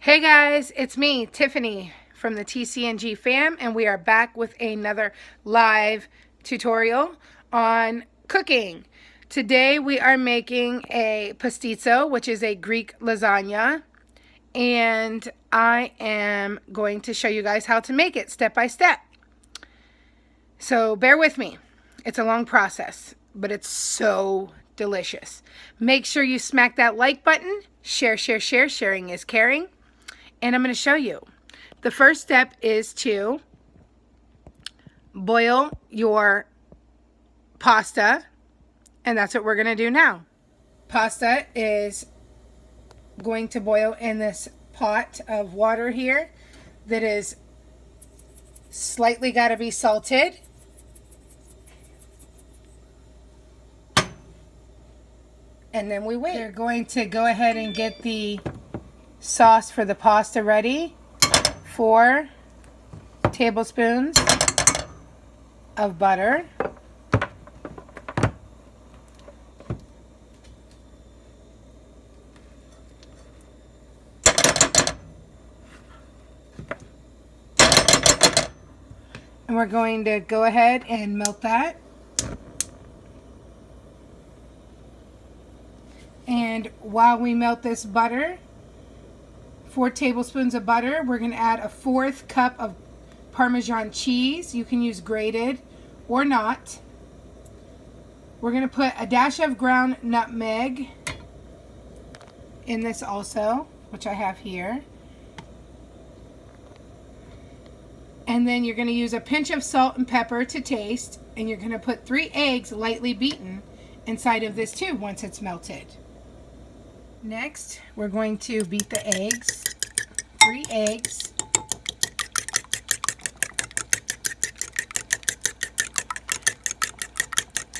Hey guys, it's me, Tiffany from the TCNG fam, and we are back with another live tutorial on cooking. Today we are making a pastitsio, which is a Greek lasagna, and I am going to show you guys how to make it step by step. So bear with me. It's a long process, but it's so delicious. Make sure you smack that like button. Share. Sharing is caring. And I'm going to show you. The first step is to boil your pasta, and that's what we're going to do now. Pasta is going to boil in this pot of water here that is slightly got to be salted. And then we wait. We're going to go ahead and get the sauce for the pasta ready. 4 tablespoons of butter. And we're going to go ahead and melt that. And while we melt this butter, 4 tablespoons of butter, we're going to add a 1/4 cup of Parmesan cheese. You can use grated or not. We're going to put a dash of ground nutmeg in this also, which I have here. And then you're going to use a pinch of salt and pepper to taste, and you're going to put 3 eggs lightly beaten inside of this too once it's melted. Next, we're going to beat the eggs, 3 eggs.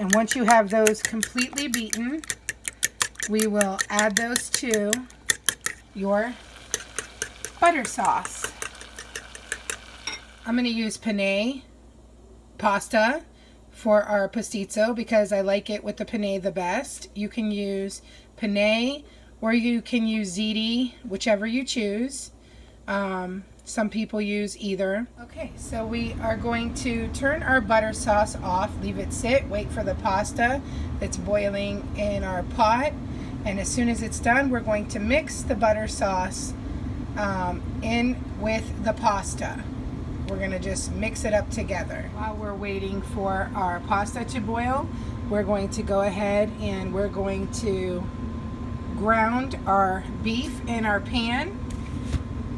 And once you have those completely beaten, we will add those to your butter sauce. I'm going to use penne pasta for our pastitsio because I like it with the penne the best. You can use penne or you can use ziti, whichever you choose. Some people use either. Okay, so we are going to turn our butter sauce off, leave it sit, wait for the pasta that's boiling in our pot. And as soon as it's done, we're going to mix the butter sauce in with the pasta. We're going to just mix it up together. While we're waiting for our pasta to boil, we're going to go ahead and we're going to ground our beef in our pan.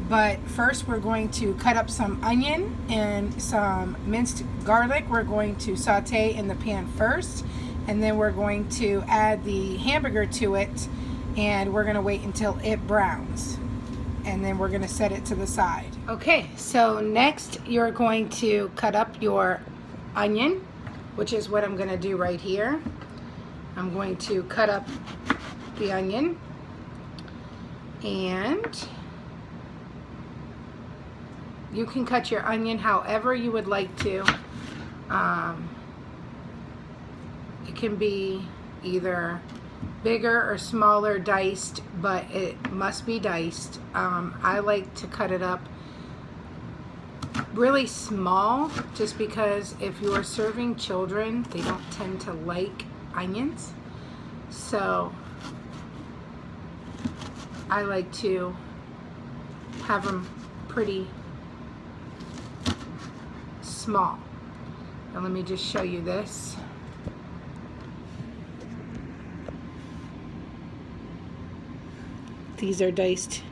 But first we're going to cut up some onion and some minced garlic. We're going to saute in the pan first, and then we're going to add the hamburger to it, and we're going to wait until it browns. And then we're going to set it to the side. Okay, so next you're going to cut up your onion, which is what I'm going to do right here. I'm going to cut up the onion, and you can cut your onion however you would like to. It can be either bigger or smaller diced, but it must be diced. I like to cut it up really small just because if you are serving children, they don't tend to like onions. So I like to have them pretty small. Now let me just show you this. These are diced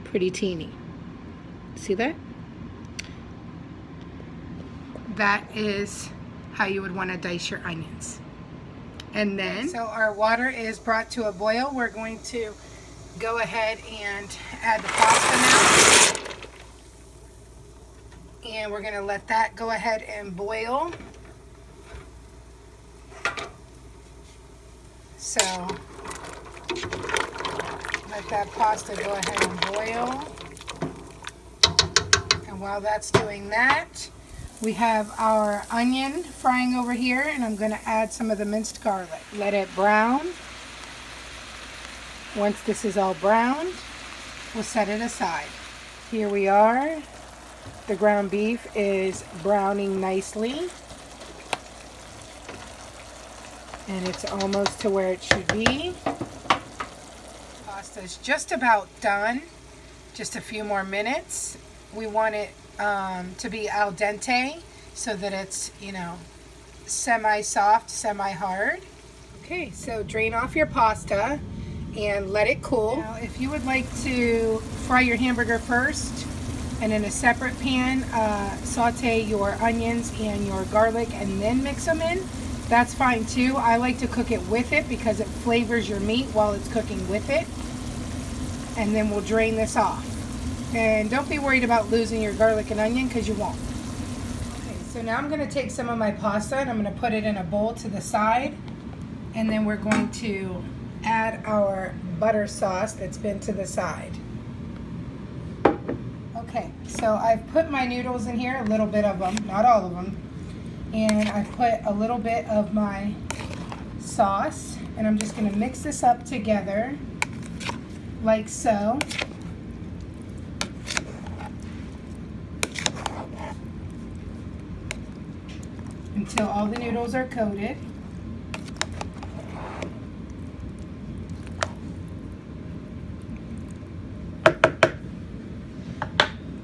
pretty teeny. See that? That is how you would want to dice your onions. And then, so our water is brought to a boil. We're going to go ahead and add the pasta now. And we're going to let that go ahead and boil. So let that pasta go ahead and boil. And while that's doing that, we have our onion frying over here, and I'm going to add some of the minced garlic. Let it brown. Once this is all browned, we'll set it aside. Here we are. The ground beef is browning nicely. And it's almost to where it should be. Pasta is just about done. Just a few more minutes. We want it to be al dente so that it's, you know, semi-soft, semi-hard. Okay, so drain off your pasta and let it cool. Now, if you would like to fry your hamburger first and in a separate pan, saute your onions and your garlic and then mix them in, that's fine too. I like to cook it with it because it flavors your meat while it's cooking with it. And then we'll drain this off. And don't be worried about losing your garlic and onion because you won't. Okay, so now I'm going to take some of my pasta and I'm going to put it in a bowl to the side. And then we're going to add our butter sauce that's been to the side. Okay, so I've put my noodles in here, a little bit of them, not all of them. And I've put a little bit of my sauce. And I'm just going to mix this up together like so. Until all the noodles are coated.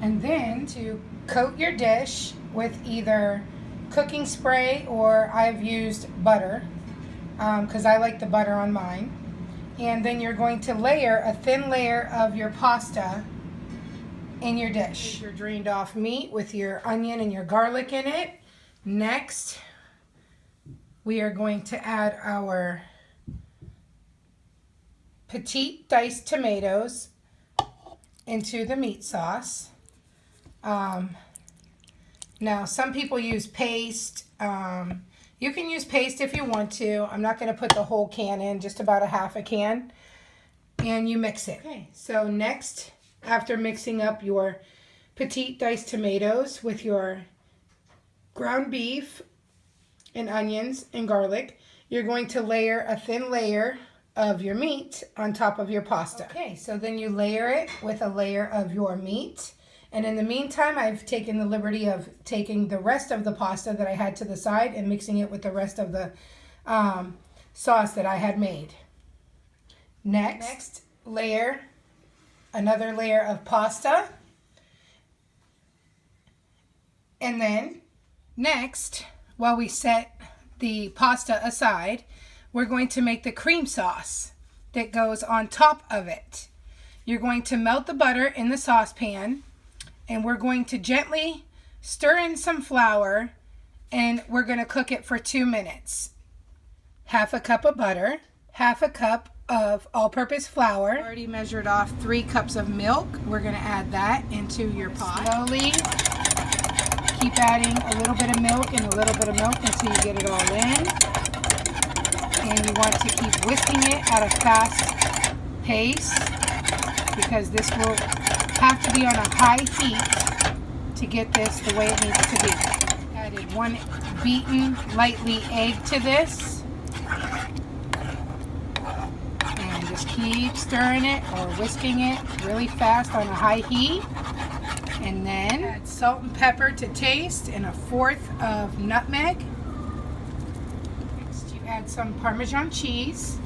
And then to coat your dish with either cooking spray or I've used butter because I like the butter on mine. And then you're going to layer a thin layer of your pasta in your dish. Your drained off meat with your onion and your garlic in it. Next, we are going to add our petite diced tomatoes into the meat sauce. Now, some people use paste. You can use paste if you want to. I'm not going to put the whole can in, just about a half a can. And you mix it. Okay, so next, after mixing up your petite diced tomatoes with your ground beef and onions and garlic, you're going to layer a thin layer of your meat on top of your pasta. Okay, so then you layer it with a layer of your meat. And in the meantime, I've taken the liberty of taking the rest of the pasta that I had to the side and mixing it with the rest of the sauce that I had made. Next, layer another layer of pasta. And then next, while we set the pasta aside, we're going to make the cream sauce that goes on top of it. You're going to melt the butter in the saucepan. And we're going to gently stir in some flour and we're going to cook it for 2 minutes. Half a cup of butter, half a cup of all-purpose flour. Already measured off 3 cups of milk. We're going to add that into your pot. Slowly keep adding a little bit of milk and a little bit of milk until you get it all in. And you want to keep whisking it at a fast pace because this will have to be on a high heat to get this the way it needs to be. Added 1 beaten lightly egg to this. And just keep stirring it or whisking it really fast on a high heat. And then add salt and pepper to taste and 1/4 of nutmeg. Next you add some Parmesan cheese.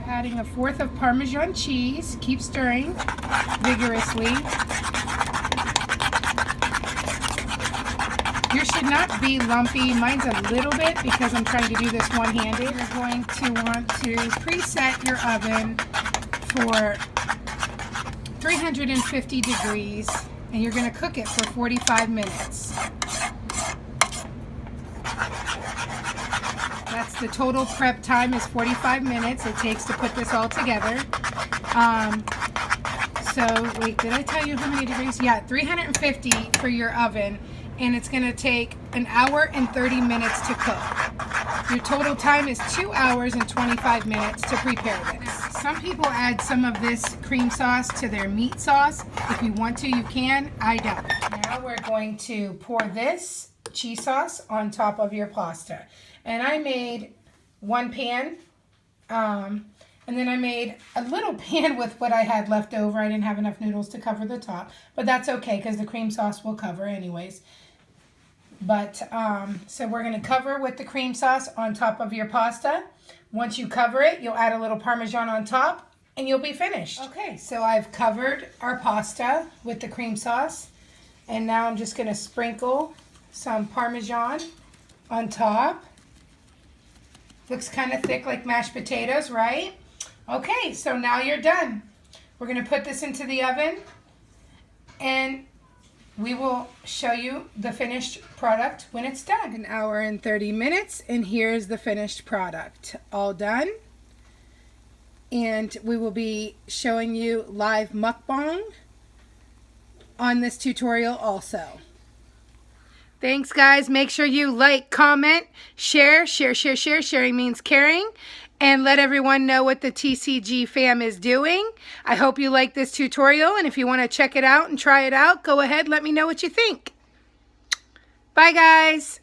Adding 1/4 of Parmesan cheese. Keep stirring vigorously. Yours should not be lumpy. Mine's a little bit because I'm trying to do this one-handed. You're going to want to preset your oven for 350 degrees and you're going to cook it for 45 minutes. That's the total prep time is 45 minutes it takes to put this all together. So, wait, did I tell you how many degrees? Yeah, 350 for your oven, and it's going to take 1 hour and 30 minutes to cook. Your total time is 2 hours and 25 minutes to prepare this. Some people add some of this cream sauce to their meat sauce. If you want to, you can. I don't. Now we're going to pour this cheese sauce on top of your pasta. And I made 1 pan. And then I made a little pan with what I had left over. I didn't have enough noodles to cover the top, but that's okay because the cream sauce will cover anyways. But so we're going to cover with the cream sauce on top of your pasta. Once you cover it, you'll add a little Parmesan on top and you'll be finished. Okay, so I've covered our pasta with the cream sauce. And now I'm just going to sprinkle some Parmesan on top. Looks kind of thick like mashed potatoes, right? Okay, so now you're done. We're going to put this into the oven and we will show you the finished product when it's done. 1 hour and 30 minutes, and here's the finished product. All done. And we will be showing you live mukbang on this tutorial also. Thanks, guys. Make sure you like, comment, share. Sharing means caring. And let everyone know what the TCG fam is doing. I hope you like this tutorial, and if you want to check it out and try it out, go ahead, let me know what you think. Bye, guys.